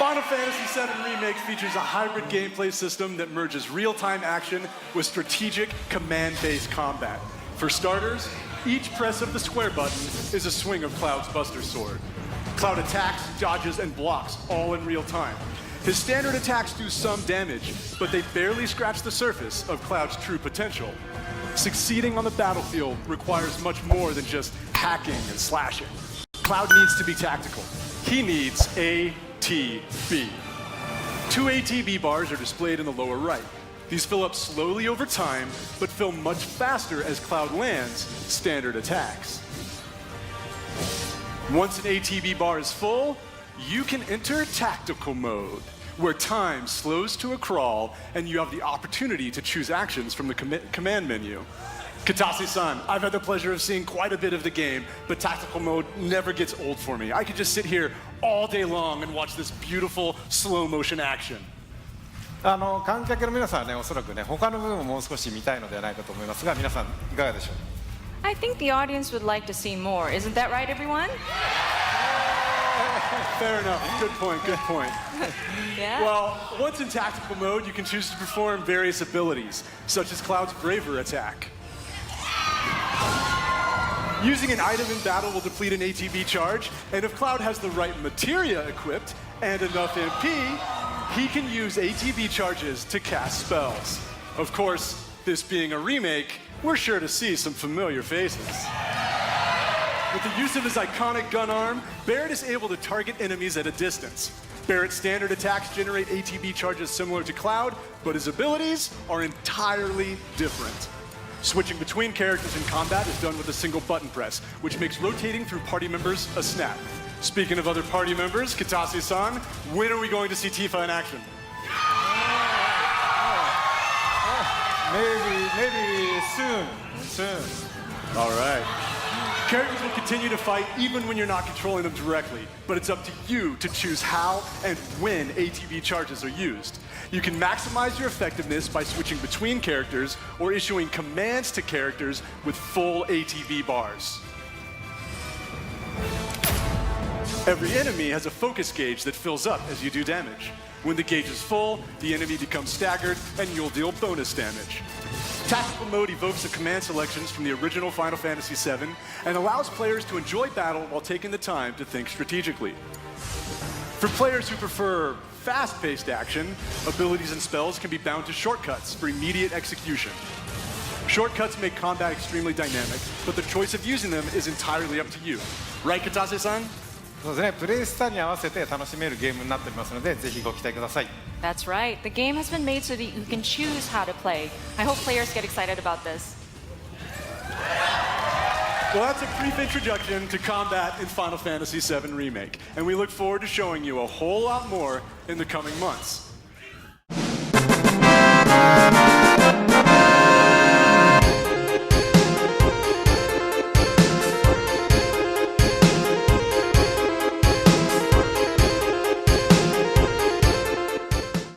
Final Fantasy VII Remake features a hybrid gameplay system that merges real-time action with strategic command-based combat. For starters, each press of the square button is a swing of Cloud's Buster Sword. Cloud attacks, dodges, and blocks all in real time. His standard attacks do some damage, but they barely scratch the surface of Cloud's true potential. Succeeding on the battlefield requires much more than just hacking and slashing. Cloud needs to be tactical. He needs ATB. 2 ATB bars are displayed in the lower right. These fill up slowly over time, but fill much faster as Cloud lands standard attacks. Once an ATB bar is full, you can enter tactical mode, where time slows to a crawl and you have the opportunity to choose actions from the command menu. Katase-san, I've had the pleasure of seeing quite a bit of the game, but tactical mode never gets old for me. I could just sit here all day long and watch this beautiful slow motion action. 観客の皆さんはね、おそらくね、他の部分ももう少し見たいのではないかと思いますが、皆さんいかがでしょう。I think the audience would like to see more. Isn't that right, everyone? Fair enough. Good point. Good point. Yeah. Well, once in tactical mode, you can choose to perform various abilities, such as Cloud's Braver attack. Using an item in battle will deplete an ATB charge, and if Cloud has the right materia equipped and enough MP, he can use ATB charges to cast spells. Of course, this being a remake, we're sure to see some familiar faces. With the use of his iconic gun arm, Barret is able to target enemies at a distance. Barret's standard attacks generate ATB charges similar to Cloud, but his abilities are entirely different. Switching between characters in combat is done with a single button press, which makes rotating through party members a snap. Speaking of other party members, Katase-san, when are we going to see Tifa in action? Maybe soon. All right. Characters will continue to fight even when you're not controlling them directly, but it's up to you to choose how and when ATB charges are used. You can maximize your effectiveness by switching between characters or issuing commands to characters with full ATB bars. Every enemy has a focus gauge that fills up as you do damage. When the gauge is full, the enemy becomes staggered and you'll deal bonus damage. Tactical mode evokes the command selections from the original Final Fantasy VII and allows players to enjoy battle while taking the time to think strategically. For players who prefer fast-paced action, abilities and spells can be bound to shortcuts for immediate execution. Shortcuts make combat extremely dynamic, but the choice of using them is entirely up to you. Right, Katase-san? そうですね、プレイスタイルに合わせて楽しめるゲームになっておりますので、ぜひご期待ください。That's right. The game has been made so that you can choose how to play. I hope players get excited about this. Well, that's a brief introduction to combat in Final Fantasy VII Remake, and we look forward to showing you a whole lot more in the coming months.